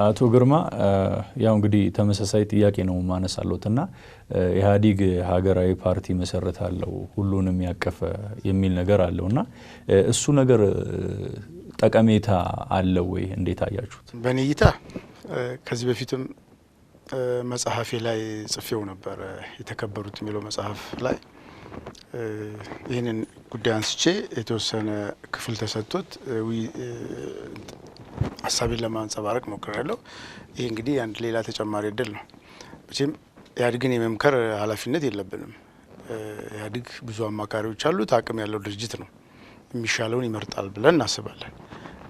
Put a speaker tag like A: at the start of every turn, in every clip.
A: አቶ ግርማ ያው እንግዲህ ተመሳሳይ ጥያቄ ነው ማነሳለውትና ኢህአዲግ ሀገራዊ ፓርቲ መሰረታለው ሁሉንም ያቀፈ የሚል ነገር አለውና እሱ ነገር ጠቀሜታ አለው ወይ እንዴት አያችሁት?
B: በኔይታ ከዚህ በፊትም መጽሐፌ ላይ ጽፌው ነበር የተከበሩት የሚለው መጽሐፍ ላይ ይህንን ጉዳይ አንስቼ የተወሰነ ክፍል ተሰጥቶት ሀሳቤን ለማንጸባረቅ ሞክሬያለሁ። ይሄ እንግዲህ አንድ ሌላ ተጨማሪ እድል ነው። መቼም ኢህአዴግን የመምከር ኃላፊነት የለብንም። ኢህአዴግ ብዙ አማካሪዎች አሉት፣ አቅም ያለው ድርጅት ነው። የሚሻለውን ይመርጣል ብለን እናስባለን።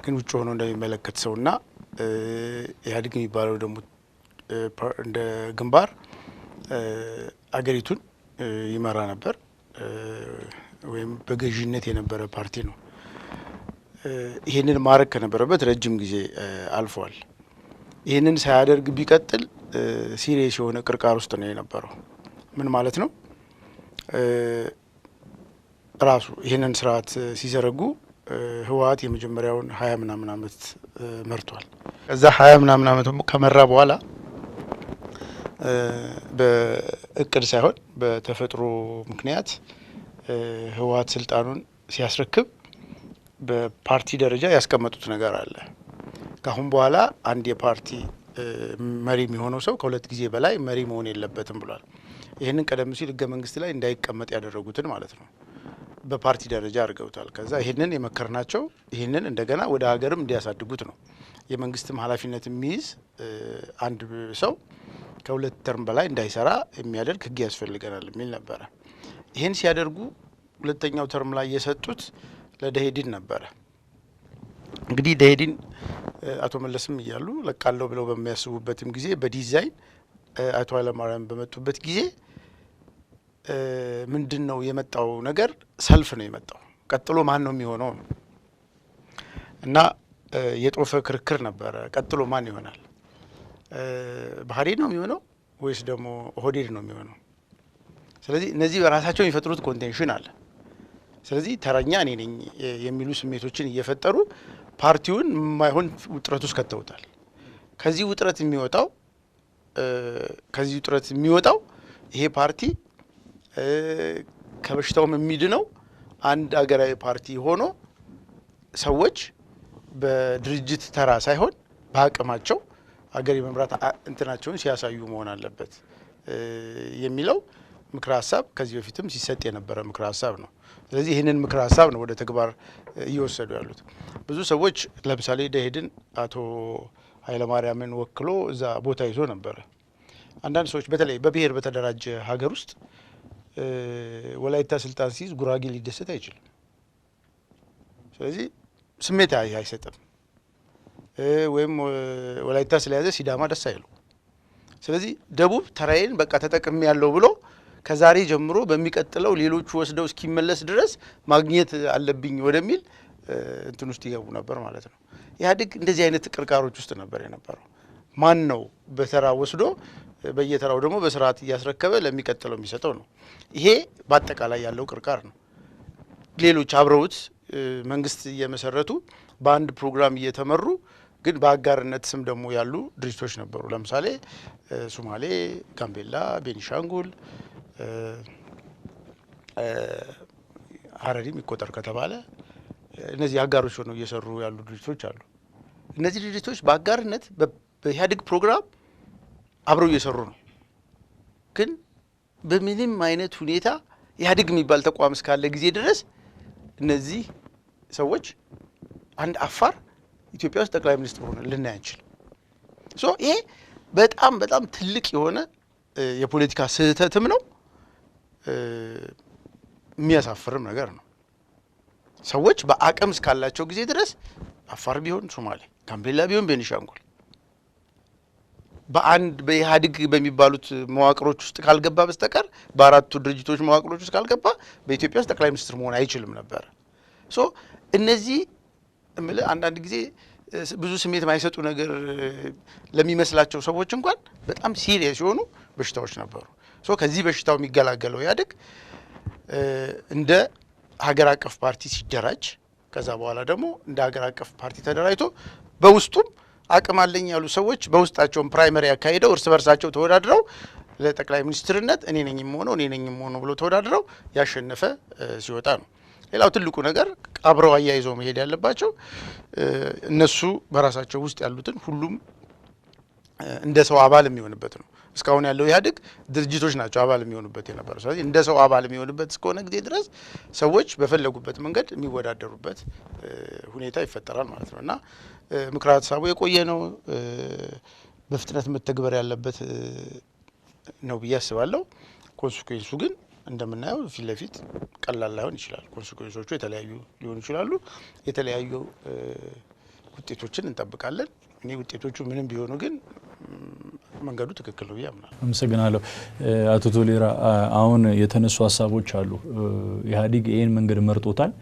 B: ግን ውጭ ሆኖ እንደሚመለከት ሰውና ኢህአዴግ የሚባለው ደግሞ እንደ ግንባር አገሪቱን ይመራ ነበር ወይም በገዢነት የነበረ ፓርቲ ነው። ይሄንን ማድረግ ከነበረበት ረጅም ጊዜ አልፏል። ይሄንን ሳያደርግ ቢቀጥል ሲሪየስ የሆነ ቅርቃር ውስጥ ነው የነበረው። ምን ማለት ነው? ራሱ ይሄንን ስርዓት ሲዘረጉ ህወሓት የመጀመሪያውን 20 ምናምን አመት መርቷል። ከዛ 20 ምናምን አመት ከመራ በኋላ በእቅድ ሳይሆን በተፈጥሮ ምክንያት ህወሓት ስልጣኑን ሲያስረክብ በፓርቲ ደረጃ ያስቀመጡት ነገር አለ። ካሁን በኋላ አንድ የፓርቲ መሪ የሚሆነው ሰው ከሁለት ጊዜ በላይ መሪ መሆን የለበትም ብሏል። ይህንን ቀደም ሲል ህገ መንግስት ላይ እንዳይቀመጥ ያደረጉትን ማለት ነው በፓርቲ ደረጃ አድርገውታል። ከዛ ይህንን የመከርናቸው ይህንን እንደገና ወደ ሀገርም እንዲያሳድጉት ነው። የመንግስትም ኃላፊነት የሚይዝ አንድ ሰው ከሁለት ተርም በላይ እንዳይሰራ የሚያደርግ ህግ ያስፈልገናል የሚል ነበረ። ይህን ሲያደርጉ ሁለተኛው ተርም ላይ የሰጡት ለደኢህዴን ነበረ። እንግዲህ ደኢህዴን አቶ መለስም እያሉ ለቃለው ብለው በሚያስቡበትም ጊዜ በዲዛይን አቶ ኃይለማርያም በመጡበት ጊዜ ምንድነው የመጣው ነገር? ሰልፍ ነው የመጣው። ቀጥሎ ማን ነው የሚሆነው ነው እና የጦፈ ክርክር ነበረ። ቀጥሎ ማን ይሆናል? ብአዴን ነው የሚሆነው ወይስ ደግሞ ኦህዴድ ነው የሚሆነው? ስለዚህ እነዚህ በራሳቸው የሚፈጥሩት ኮንቴንሽን አለ። ስለዚህ ተረኛ እኔ ነኝ የሚሉ ስሜቶችን እየፈጠሩ ፓርቲውን የማይሆን ውጥረት ውስጥ ከተውታል። ከዚህ ውጥረት የሚወጣው ይሄ ፓርቲ ከበሽታውም የሚድነው አንድ ሀገራዊ ፓርቲ ሆኖ ሰዎች በድርጅት ተራ ሳይሆን በአቅማቸው ሀገር የመምራት እንትናቸውን ሲያሳዩ መሆን አለበት የሚለው ምክረ ሀሳብ ከዚህ በፊትም ሲሰጥ የነበረ ምክረ ሀሳብ ነው። ስለዚህ ይህንን ምክረ ሀሳብ ነው ወደ ተግባር እየወሰዱ ያሉት። ብዙ ሰዎች ለምሳሌ ደኢህዴን አቶ ኃይለማርያምን ወክሎ እዛ ቦታ ይዞ ነበረ። አንዳንድ ሰዎች በተለይ በብሔር በተደራጀ ሀገር ውስጥ ወላይታ ስልጣን ሲይዝ ጉራጌ ሊደሰት አይችልም። ስለዚህ ስሜት አይሰጥም። ወይም ወላይታ ስለያዘ ሲዳማ ደስ አይለው። ስለዚህ ደቡብ ተራዬን በቃ ተጠቅሜ ያለው ብሎ ከዛሬ ጀምሮ በሚቀጥለው ሌሎቹ ወስደው እስኪመለስ ድረስ ማግኘት አለብኝ ወደሚል እንትን ውስጥ ይገቡ ነበር ማለት ነው። ኢህአዴግ እንደዚህ አይነት ቅርቃሮች ውስጥ ነበር የነበረው። ማን ነው በተራ ወስዶ በየተራው ደግሞ በስርዓት እያስረከበ ለሚቀጥለው የሚሰጠው ነው። ይሄ በአጠቃላይ ያለው ቅርቃር ነው። ሌሎች አብረውት መንግስት እየመሰረቱ በአንድ ፕሮግራም እየተመሩ ግን በአጋርነት ስም ደግሞ ያሉ ድርጅቶች ነበሩ። ለምሳሌ ሶማሌ፣ ጋምቤላ፣ ቤኒሻንጉል፣ ሀረሪም ይቆጠር ከተባለ እነዚህ አጋሮች ሆነው እየሰሩ ያሉ ድርጅቶች አሉ። እነዚህ ድርጅቶች በአጋርነት በኢህአዴግ ፕሮግራም አብረው እየሰሩ ነው። ግን በምንም አይነት ሁኔታ ኢህአዴግ የሚባል ተቋም እስካለ ጊዜ ድረስ እነዚህ ሰዎች አንድ አፋር ኢትዮጵያ ውስጥ ጠቅላይ ሚኒስትር ሆነ ልናይ አንችልም። ይሄ በጣም በጣም ትልቅ የሆነ የፖለቲካ ስህተትም ነው፣ የሚያሳፍርም ነገር ነው። ሰዎች በአቅም እስካላቸው ጊዜ ድረስ አፋር ቢሆን ሶማሌ፣ ጋምቤላ ቢሆን ቤኒሻንጉል በአንድ በኢህአዴግ በሚባሉት መዋቅሮች ውስጥ ካልገባ በስተቀር በአራቱ ድርጅቶች መዋቅሮች ውስጥ ካልገባ በኢትዮጵያ ውስጥ ጠቅላይ ሚኒስትር መሆን አይችልም ነበር። እነዚህ አንዳንድ ጊዜ ብዙ ስሜት የማይሰጡ ነገር ለሚመስላቸው ሰዎች እንኳን በጣም ሲሪየስ የሆኑ በሽታዎች ነበሩ። ከዚህ በሽታው የሚገላገለው ኢህአዴግ እንደ ሀገር አቀፍ ፓርቲ ሲደራጅ ከዛ በኋላ ደግሞ እንደ ሀገር አቀፍ ፓርቲ ተደራጅቶ በውስጡም አቅም አለኝ ያሉ ሰዎች በውስጣቸው ፕራይመሪ ያካሄደው እርስ በርሳቸው ተወዳድረው ለጠቅላይ ሚኒስትርነት እኔ ነኝ የምሆነው ብሎ ተወዳድረው ያሸነፈ ሲወጣ ነው። ሌላው ትልቁ ነገር አብረው አያይዘው መሄድ ያለባቸው እነሱ በራሳቸው ውስጥ ያሉትን ሁሉም እንደ ሰው አባል የሚሆንበት ነው። እስካሁን ያለው ኢህአዴግ ድርጅቶች ናቸው አባል የሚሆኑበት የነበረው። ስለዚህ እንደ ሰው አባል የሚሆንበት እስከሆነ ጊዜ ድረስ ሰዎች በፈለጉበት መንገድ የሚወዳደሩበት ሁኔታ ይፈጠራል ማለት ነው እና ምክረ ሀሳቡ የቆየ ነው፣ በፍጥነት መተግበር ያለበት ነው ብዬ አስባለሁ። ኮንሲኩዌንሱ ግን እንደምናየው ፊት ለፊት ቀላል ላይሆን ይችላል። ኮንሲኩዌንሶቹ የተለያዩ ሊሆኑ ይችላሉ። የተለያዩ ውጤቶችን እንጠብቃለን። እኔ ውጤቶቹ ምንም ቢሆኑ ግን መንገዱ ትክክል ነው ብዬ አምናለሁ።
A: አመሰግናለሁ። አቶ ቶሌራ አሁን የተነሱ ሀሳቦች አሉ። ኢህአዴግ ይህን መንገድ መርጦታል።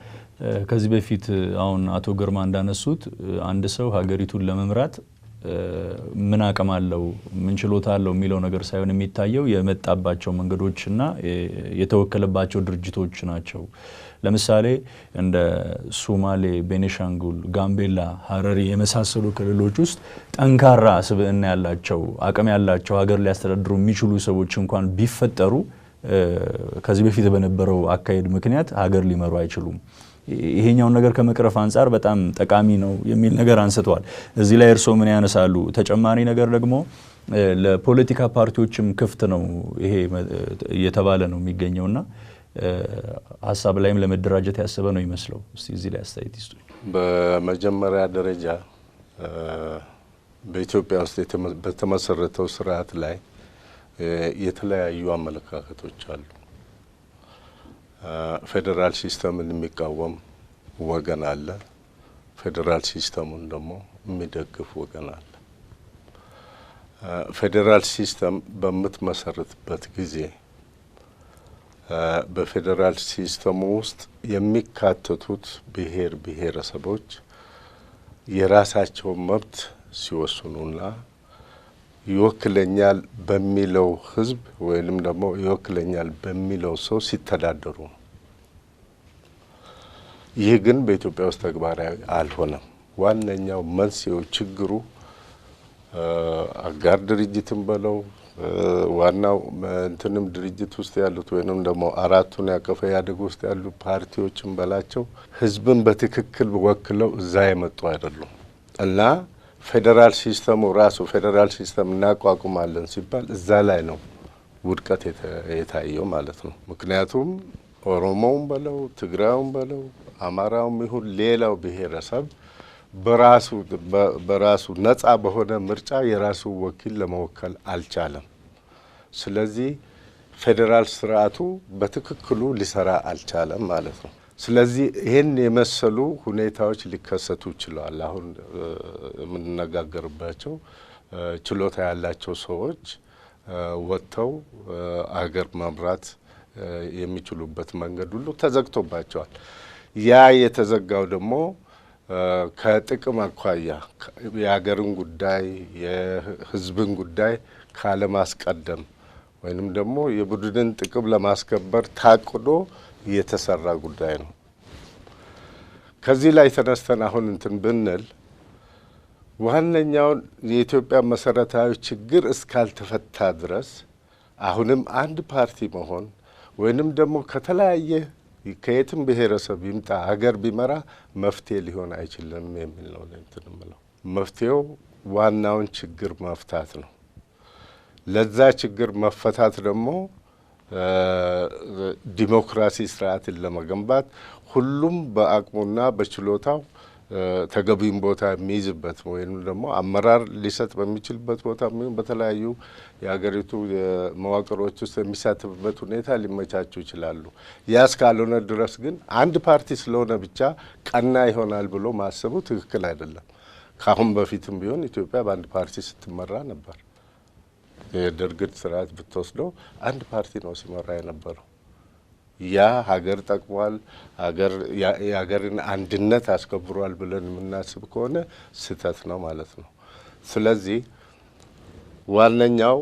A: ከዚህ በፊት አሁን አቶ ግርማ እንዳነሱት አንድ ሰው ሀገሪቱን ለመምራት ምን አቅም አለው ምን ችሎታ አለው የሚለው ነገር ሳይሆን የሚታየው የመጣባቸው መንገዶችና የተወከለባቸው ድርጅቶች ናቸው። ለምሳሌ እንደ ሶማሌ፣ ቤኒሻንጉል፣ ጋምቤላ፣ ሀረሪ የመሳሰሉ ክልሎች ውስጥ ጠንካራ ስብዕና ያላቸው አቅም ያላቸው ሀገር ሊያስተዳድሩ የሚችሉ ሰዎች እንኳን ቢፈጠሩ ከዚህ በፊት በነበረው አካሄድ ምክንያት ሀገር ሊመሩ አይችሉም። ይሄኛውን ነገር ከመቅረፍ አንጻር በጣም ጠቃሚ ነው የሚል ነገር አንስተዋል። እዚህ ላይ እርስዎ ምን ያነሳሉ? ተጨማሪ ነገር ደግሞ ለፖለቲካ ፓርቲዎችም ክፍት ነው ይሄ እየተባለ ነው የሚገኘውና ሀሳብ ላይም ለመደራጀት ያሰበ ነው ይመስለው። እስቲ እዚህ ላይ አስተያየት ይስጡኝ።
C: በመጀመሪያ ደረጃ በኢትዮጵያ ውስጥ በተመሰረተው ስርዓት ላይ የተለያዩ አመለካከቶች አሉ። ፌዴራል ሲስተምን የሚቃወም ወገን አለ። ፌዴራል ሲስተሙን ደግሞ የሚደግፍ ወገን አለ። ፌዴራል ሲስተም በምትመሰርትበት ጊዜ በፌዴራል ሲስተሙ ውስጥ የሚካተቱት ብሔር ብሔረሰቦች የራሳቸው መብት ሲወስኑና ይወክለኛል በሚለው ህዝብ ወይንም ደግሞ ይወክለኛል በሚለው ሰው ሲተዳደሩ ነው። ይህ ግን በኢትዮጵያ ውስጥ ተግባራዊ አልሆነም። ዋነኛው መንስኤው ችግሩ አጋር ድርጅትም በለው ዋናው እንትንም ድርጅት ውስጥ ያሉት ወይንም ደግሞ አራቱን ያቀፈ ኢህአዴግ ውስጥ ያሉ ፓርቲዎችን በላቸው ህዝብን በትክክል ወክለው እዛ የመጡ አይደሉም እና ፌዴራል ሲስተሙ ራሱ ፌዴራል ሲስተም እናቋቁማለን ሲባል እዛ ላይ ነው ውድቀት የታየው ማለት ነው። ምክንያቱም ኦሮሞውም በለው ትግራዩም በለው አማራውም ይሁን ሌላው ብሔረሰብ በራሱ ነጻ በሆነ ምርጫ የራሱ ወኪል ለመወከል አልቻለም። ስለዚህ ፌዴራል ስርዓቱ በትክክሉ ሊሰራ አልቻለም ማለት ነው። ስለዚህ ይህን የመሰሉ ሁኔታዎች ሊከሰቱ ይችላል። አሁን የምንነጋገርባቸው ችሎታ ያላቸው ሰዎች ወጥተው አገር መምራት የሚችሉበት መንገድ ሁሉ ተዘግቶባቸዋል። ያ የተዘጋው ደግሞ ከጥቅም አኳያ የሀገርን ጉዳይ የህዝብን ጉዳይ ካለማስቀደም ወይንም ደግሞ የቡድንን ጥቅም ለማስከበር ታቅዶ የተሰራ ጉዳይ ነው። ከዚህ ላይ ተነስተን አሁን እንትን ብንል ዋነኛውን የኢትዮጵያ መሰረታዊ ችግር እስካልተፈታ ድረስ አሁንም አንድ ፓርቲ መሆን ወይንም ደግሞ ከተለያየ ከየትም ብሔረሰብ ይምጣ ሀገር ቢመራ መፍትሄ ሊሆን አይችልም የሚል ነው እንትን ምለው። መፍትሄው ዋናውን ችግር መፍታት ነው። ለዛ ችግር መፈታት ደግሞ ዲሞክራሲ ስርዓትን ለመገንባት ሁሉም በአቅሙና በችሎታው ተገቢውን ቦታ የሚይዝበት ወይም ደግሞ አመራር ሊሰጥ በሚችልበት ቦታ በተለያዩ የሀገሪቱ መዋቅሮች ውስጥ የሚሳተፍበት ሁኔታ ሊመቻቹ ይችላሉ። ያ እስካልሆነ ድረስ ግን አንድ ፓርቲ ስለሆነ ብቻ ቀና ይሆናል ብሎ ማሰቡ ትክክል አይደለም። ከአሁን በፊትም ቢሆን ኢትዮጵያ በአንድ ፓርቲ ስትመራ ነበር። የደርግን ስርዓት ብትወስደው አንድ ፓርቲ ነው ሲመራ የነበረው። ያ ሀገር ጠቅሟል፣ የሀገርን አንድነት አስከብሯል ብለን የምናስብ ከሆነ ስህተት ነው ማለት ነው። ስለዚህ ዋነኛው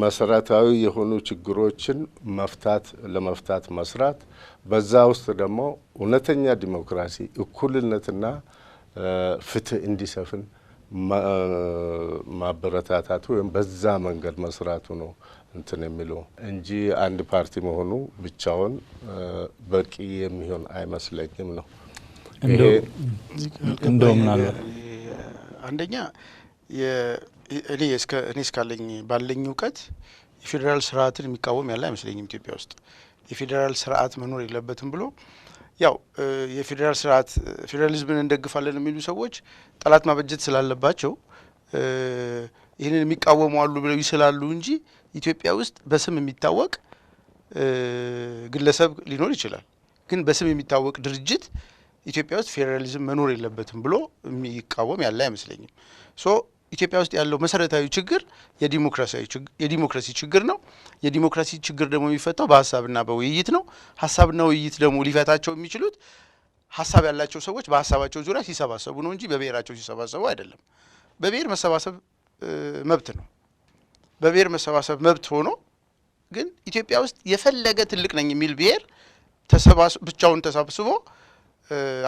C: መሰረታዊ የሆኑ ችግሮችን ለመፍታት መስራት፣ በዛ ውስጥ ደግሞ እውነተኛ ዲሞክራሲ፣ እኩልነትና ፍትህ እንዲሰፍን ማበረታታቱ ወይም በዛ መንገድ መስራቱ ነው እንትን የሚለው እንጂ አንድ ፓርቲ መሆኑ ብቻውን በቂ የሚሆን አይመስለኝም ነው።
A: እንደው ምናልባት
B: አንደኛ እኔ እስካለኝ ባለኝ እውቀት የፌዴራል ስርዓትን የሚቃወም ያለ አይመስለኝም ኢትዮጵያ ውስጥ። የፌዴራል ስርዓት መኖር የለበትም ብሎ ያው የፌዴራል ስርዓት ፌዴራሊዝምን እንደግፋለን የሚሉ ሰዎች ጠላት ማበጀት ስላለባቸው ይህንን የሚቃወሙ አሉ ብለው ይስላሉ እንጂ ኢትዮጵያ ውስጥ በስም የሚታወቅ ግለሰብ ሊኖር ይችላል። ግን በስም የሚታወቅ ድርጅት ኢትዮጵያ ውስጥ ፌዴራሊዝም መኖር የለበትም ብሎ የሚቃወም ያለ አይመስለኝም። ሶ ኢትዮጵያ ውስጥ ያለው መሰረታዊ ችግር የዲሞክራሲ ችግር ነው። የዲሞክራሲ ችግር ደግሞ የሚፈታው በሀሳብና በውይይት ነው። ሀሳብና ውይይት ደግሞ ሊፈታቸው የሚችሉት ሀሳብ ያላቸው ሰዎች በሀሳባቸው ዙሪያ ሲሰባሰቡ ነው እንጂ በብሔራቸው ሲሰባሰቡ አይደለም። በብሔር መሰባሰብ መብት ነው። በብሔር መሰባሰብ መብት ሆኖ ግን ኢትዮጵያ ውስጥ የፈለገ ትልቅ ነኝ የሚል ብሔር ብቻውን ተሰብስቦ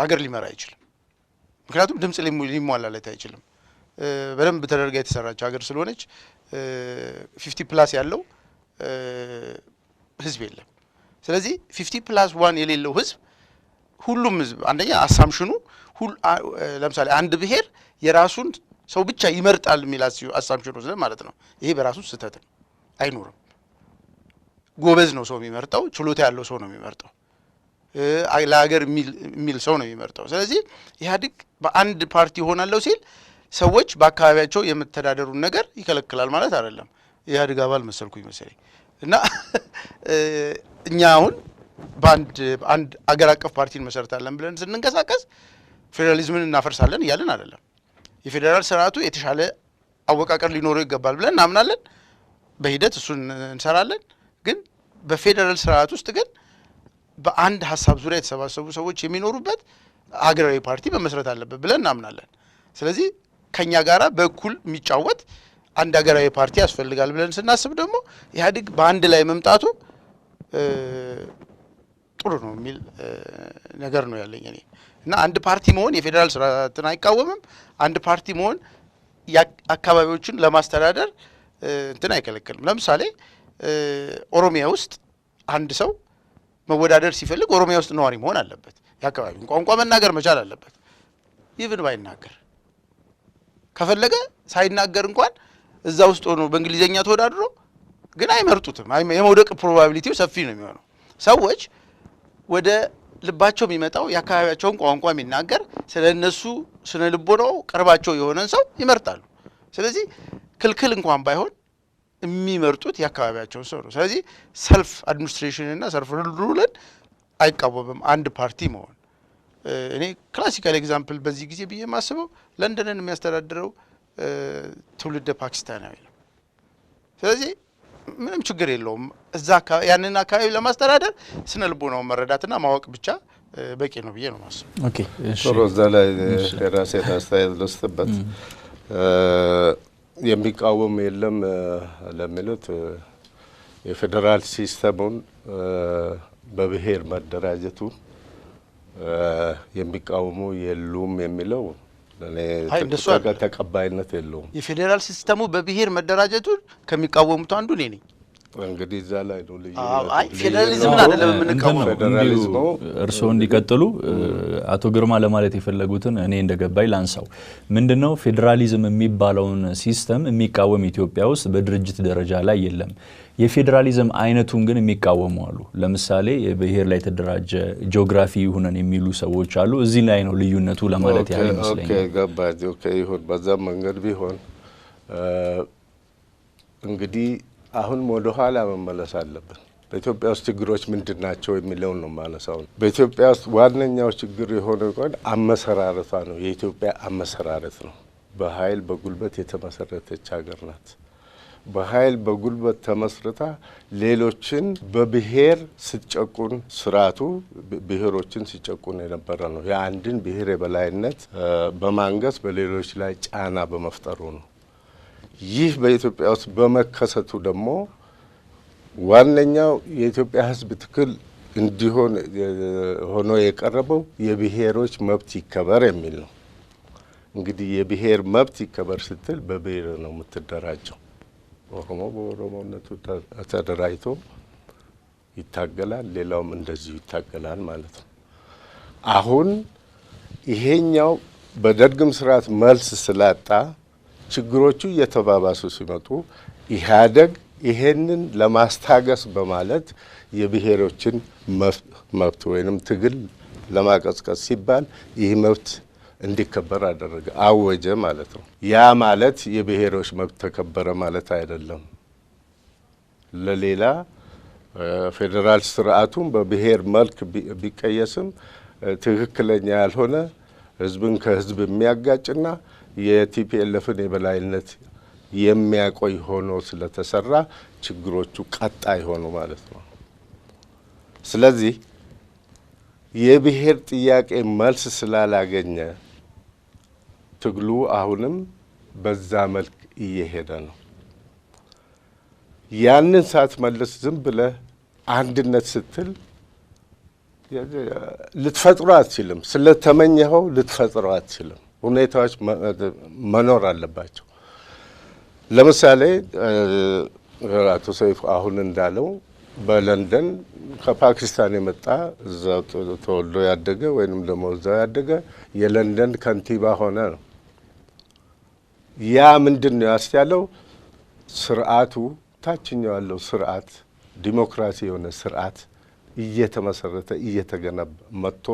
B: ሀገር ሊመራ አይችልም። ምክንያቱም ድምጽ ሊሟላለት አይችልም። በደንብ ተደርጋ የተሰራች ሀገር ስለሆነች 50+ ያለው ህዝብ የለም። ስለዚህ 50+1 የሌለው ህዝብ ሁሉም ህዝብ አንደኛ አሳምሽኑ ለምሳሌ አንድ ብሔር የራሱን ሰው ብቻ ይመርጣል የሚል አሳምሽኑ ማለት ነው። ይሄ በራሱ ስህተት ነው፣ አይኖርም። ጎበዝ ነው ሰው የሚመርጠው፣ ችሎታ ያለው ሰው ነው የሚመርጠው፣ ለሀገር የሚል ሰው ነው የሚመርጠው። ስለዚህ ኢህአዴግ በአንድ ፓርቲ ሆናለሁ ሲል ሰዎች በአካባቢያቸው የመተዳደሩን ነገር ይከለክላል ማለት አይደለም። ኢህአዴግ አባል መሰልኩኝ መሰለኝ እና እኛ አሁን በአንድ አገር አቀፍ ፓርቲን መሰረታለን ብለን ስንንቀሳቀስ ፌዴራሊዝምን እናፈርሳለን እያለን አይደለም። የፌዴራል ስርዓቱ የተሻለ አወቃቀር ሊኖረው ይገባል ብለን እናምናለን። በሂደት እሱን እንሰራለን። ግን በፌዴራል ስርዓት ውስጥ ግን በአንድ ሀሳብ ዙሪያ የተሰባሰቡ ሰዎች የሚኖሩበት አገራዊ ፓርቲ መመስረት አለበት ብለን እናምናለን። ስለዚህ ከኛ ጋራ በእኩል የሚጫወት አንድ አገራዊ ፓርቲ ያስፈልጋል ብለን ስናስብ ደግሞ ኢህአዴግ በአንድ ላይ መምጣቱ ጥሩ ነው የሚል ነገር ነው ያለኝ እኔ እና አንድ ፓርቲ መሆን የፌዴራል ስርዓትን አይቃወምም። አንድ ፓርቲ መሆን አካባቢዎችን ለማስተዳደር እንትን አይከለክልም። ለምሳሌ ኦሮሚያ ውስጥ አንድ ሰው መወዳደር ሲፈልግ ኦሮሚያ ውስጥ ነዋሪ መሆን አለበት። የአካባቢውን ቋንቋ መናገር መቻል አለበት። ኢቭን ባይናገር ከፈለገ ሳይናገር እንኳን እዛ ውስጥ ሆኖ በእንግሊዘኛ ተወዳድሮ ግን አይመርጡትም። የመውደቅ ፕሮባቢሊቲው ሰፊ ነው የሚሆነው። ሰዎች ወደ ልባቸው የሚመጣው የአካባቢያቸውን ቋንቋ የሚናገር ስለነሱ ስነ ልቦናው ቅርባቸው የሆነን ሰው ይመርጣሉ። ስለዚህ ክልክል እንኳን ባይሆን የሚመርጡት የአካባቢያቸውን ሰው ነው። ስለዚህ ሰልፍ አድሚኒስትሬሽን እና ሰልፍ ሩልን አይቃወምም አንድ ፓርቲ መሆን። እኔ ክላሲካል ኤግዛምፕል በዚህ ጊዜ ብዬ የማስበው ለንደንን የሚያስተዳድረው ትውልደ ፓኪስታናዊ ነው። ስለዚህ ምንም ችግር የለውም። እዛ ያንን አካባቢ ለማስተዳደር ስነ ልቦናውን መረዳትና ማወቅ ብቻ በቂ ነው ብዬ ነው የማስበው።
A: ኦኬ እሺ፣
C: እዛ ላይ የራሴን አስተያየት ልስጥበት። የሚቃወም የለም ለሚሉት የፌዴራል ሲስተሙን በብሔር መደራጀቱን የሚቃወሙ የሉም የሚለው ተቀባይነት የለውም።
A: የፌዴራል ሲስተሙ በብሔር መደራጀቱን ከሚቃወሙት አንዱ እኔ ነኝ።
C: እንግዲህ እዛ ላይ ነው ልዩ
B: ፌዴራሊዝምን አይደለም የምንቃወመው።
C: ፌዴራሊዝሙ
A: እርስዎ እንዲቀጥሉ አቶ ግርማ ለማለት የፈለጉትን እኔ እንደገባኝ ላንሳው። ምንድነው ፌዴራሊዝም የሚባለውን ሲስተም የሚቃወም ኢትዮጵያ ውስጥ በድርጅት ደረጃ ላይ የለም። የፌዴራሊዝም አይነቱን ግን የሚቃወሙ አሉ። ለምሳሌ የብሔር ላይ የተደራጀ ጂኦግራፊ ይሁነን የሚሉ ሰዎች አሉ። እዚህ ላይ ነው ልዩነቱ ለማለት ያህል ይመስለኛል።
C: ኦኬ ገባኝ። ኦኬ ይሁን፣ በዛ መንገድ ቢሆን እንግዲህ አሁን ወደ ኋላ መመለስ አለብን። በኢትዮጵያ ውስጥ ችግሮች ምንድን ናቸው የሚለውን ነው ማነሳው። በኢትዮጵያ ውስጥ ዋነኛው ችግር የሆነ እንኳን አመሰራረቷ ነው። የኢትዮጵያ አመሰራረት ነው። በኃይል በጉልበት የተመሰረተች ሀገር ናት። በኃይል በጉልበት ተመስርታ ሌሎችን በብሔር ስትጨቁን፣ ስርዓቱ ብሔሮችን ሲጨቁን የነበረ ነው። የአንድን ብሔር የበላይነት በማንገስ በሌሎች ላይ ጫና በመፍጠሩ ነው። ይህ በኢትዮጵያ ውስጥ በመከሰቱ ደግሞ ዋነኛው የኢትዮጵያ ሕዝብ ትክክል እንዲሆን ሆኖ የቀረበው የብሔሮች መብት ይከበር የሚል ነው። እንግዲህ የብሔር መብት ይከበር ስትል በብሔር ነው የምትደራጀው። ኦሮሞ በኦሮሞነቱ ተደራጅቶ ይታገላል፣ ሌላውም እንደዚሁ ይታገላል ማለት ነው። አሁን ይሄኛው በደርግም ስርዓት መልስ ስላጣ ችግሮቹ እየተባባሱ ሲመጡ ኢህአዴግ ይሄንን ለማስታገስ በማለት የብሔሮችን መብት ወይንም ትግል ለማቀዝቀዝ ሲባል ይህ መብት እንዲከበር አደረገ፣ አወጀ ማለት ነው። ያ ማለት የብሔሮች መብት ተከበረ ማለት አይደለም። ለሌላ ፌዴራል ስርዓቱን በብሔር መልክ ቢቀየስም ትክክለኛ ያልሆነ ህዝብን ከህዝብ የሚያጋጭና የቲፒኤልኤፍን የበላይነት የሚያቆይ ሆኖ ስለተሰራ ችግሮቹ ቀጣይ ሆኑ ማለት ነው። ስለዚህ የብሔር ጥያቄ መልስ ስላላገኘ ትግሉ አሁንም በዛ መልክ እየሄደ ነው። ያንን ሳትመልስ ዝም ብለህ አንድነት ስትል ልትፈጥሮ አትችልም። ስለተመኘኸው ልትፈጥሮ አትችልም። ሁኔታዎች መኖር አለባቸው። ለምሳሌ አቶ ሰይፉ አሁን እንዳለው በለንደን ከፓኪስታን የመጣ እዛው ተወልዶ ያደገ ወይንም ደግሞ እዛው ያደገ የለንደን ከንቲባ ሆነ ነው። ያ ምንድን ነው ያስቻለው? ስርዓቱ ታችኛው ያለው ስርዓት ዲሞክራሲ የሆነ ስርዓት እየተመሰረተ እየተገነባ መጥቶ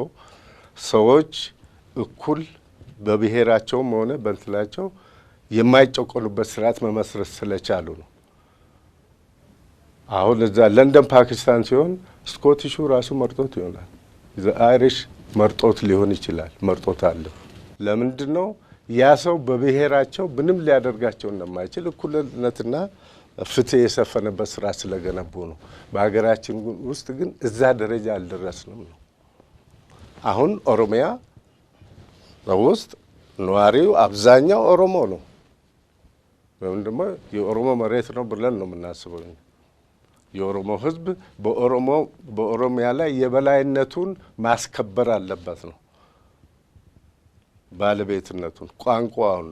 C: ሰዎች እኩል በብሔራቸውም ሆነ በእንትናቸው የማይጨቆኑበት ስርዓት መመስረት ስለቻሉ ነው። አሁን እዛ ለንደን ፓኪስታን ሲሆን ስኮቲሹ ራሱ መርጦት ይሆናል፣ አይሪሽ መርጦት ሊሆን ይችላል፣ መርጦት አለ። ለምንድን ነው? ያ ሰው በብሔራቸው ምንም ሊያደርጋቸው እንደማይችል እኩልነትና ፍትህ የሰፈነበት ስራ ስለገነቡ ነው። በሀገራችን ውስጥ ግን እዛ ደረጃ አልደረስንም ነው። አሁን ኦሮሚያ ውስጥ ነዋሪው አብዛኛው ኦሮሞ ነው፣ ወይም ደግሞ የኦሮሞ መሬት ነው ብለን ነው የምናስበው። የኦሮሞ ህዝብ በኦሮሚያ ላይ የበላይነቱን ማስከበር አለበት ነው። ባለቤትነቱን፣ ቋንቋውን፣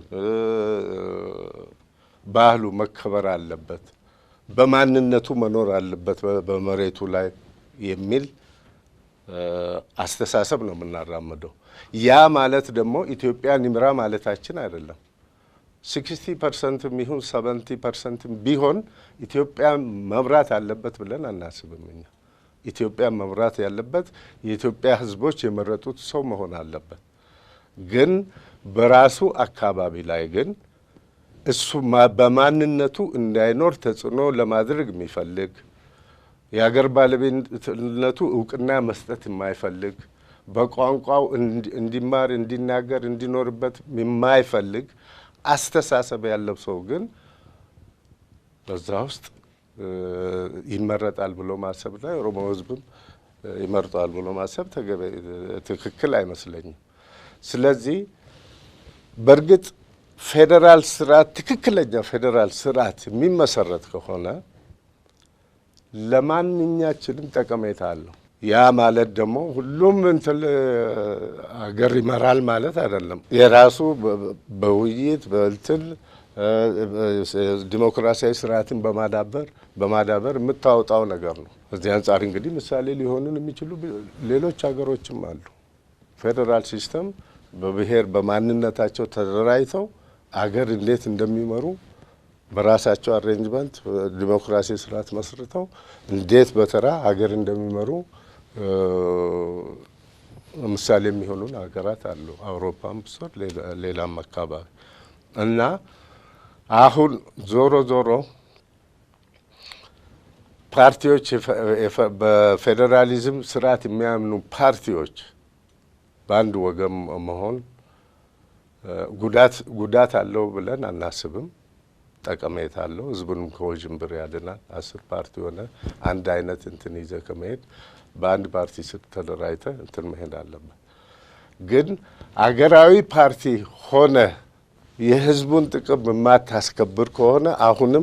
C: ባህሉ መከበር አለበት፣ በማንነቱ መኖር አለበት በመሬቱ ላይ የሚል አስተሳሰብ ነው የምናራምደው። ያ ማለት ደግሞ ኢትዮጵያን ይምራ ማለታችን አይደለም። 60% ይሁን 70% ቢሆን ኢትዮጵያ መምራት አለበት ብለን አናስብም። እኛ ኢትዮጵያ መምራት ያለበት የኢትዮጵያ ህዝቦች የመረጡት ሰው መሆን አለበት። ግን በራሱ አካባቢ ላይ ግን እሱ በማንነቱ እንዳይኖር ተጽዕኖ ለማድረግ የሚፈልግ የሀገር ባለቤትነቱ እውቅና መስጠት የማይፈልግ በቋንቋው እንዲማር እንዲናገር እንዲኖርበት የማይፈልግ አስተሳሰብ ያለው ሰው ግን በዛ ውስጥ ይመረጣል ብሎ ማሰብና የኦሮሞ ህዝብም ይመርጣል ብሎ ማሰብ ትክክል አይመስለኝም። ስለዚህ በእርግጥ ፌዴራል ስርዓት ትክክለኛ ፌዴራል ስርዓት የሚመሰረት ከሆነ ለማንኛችንም ጠቀሜታ አለው። ያ ማለት ደግሞ ሁሉም እንትን አገር ይመራል ማለት አይደለም። የራሱ በውይይት በእንትን ዲሞክራሲያዊ ስርዓትን በማዳበር የምታወጣው ነገር ነው። እዚህ አንጻር እንግዲህ ምሳሌ ሊሆኑን የሚችሉ ሌሎች ሀገሮችም አሉ። ፌዴራል ሲስተም በብሔር በማንነታቸው ተደራጅተው አገር እንዴት እንደሚመሩ በራሳቸው አሬንጅመንት ዲሞክራሲ ስርዓት መስርተው እንዴት በተራ ሀገር እንደሚመሩ ምሳሌ የሚሆኑን ሀገራት አሉ። አውሮፓም ብሶር ሌላም አካባቢ እና አሁን ዞሮ ፓርቲዎች በፌዴራሊዝም ስርዓት የሚያምኑ ፓርቲዎች በአንድ ወገን መሆን ጉዳት አለው ብለን አናስብም። ጠቀሜታ አለው። ህዝቡንም ከውዥንብር ያድናል። 10 ፓርቲ ሆነ አንድ አይነት እንትን ይዘ ከመሄድ በአንድ ፓርቲ ስር ተደራጅተህ እንትን መሄድ አለበት። ግን አገራዊ ፓርቲ ሆነ የህዝቡን ጥቅም የማታስከብር ከሆነ አሁንም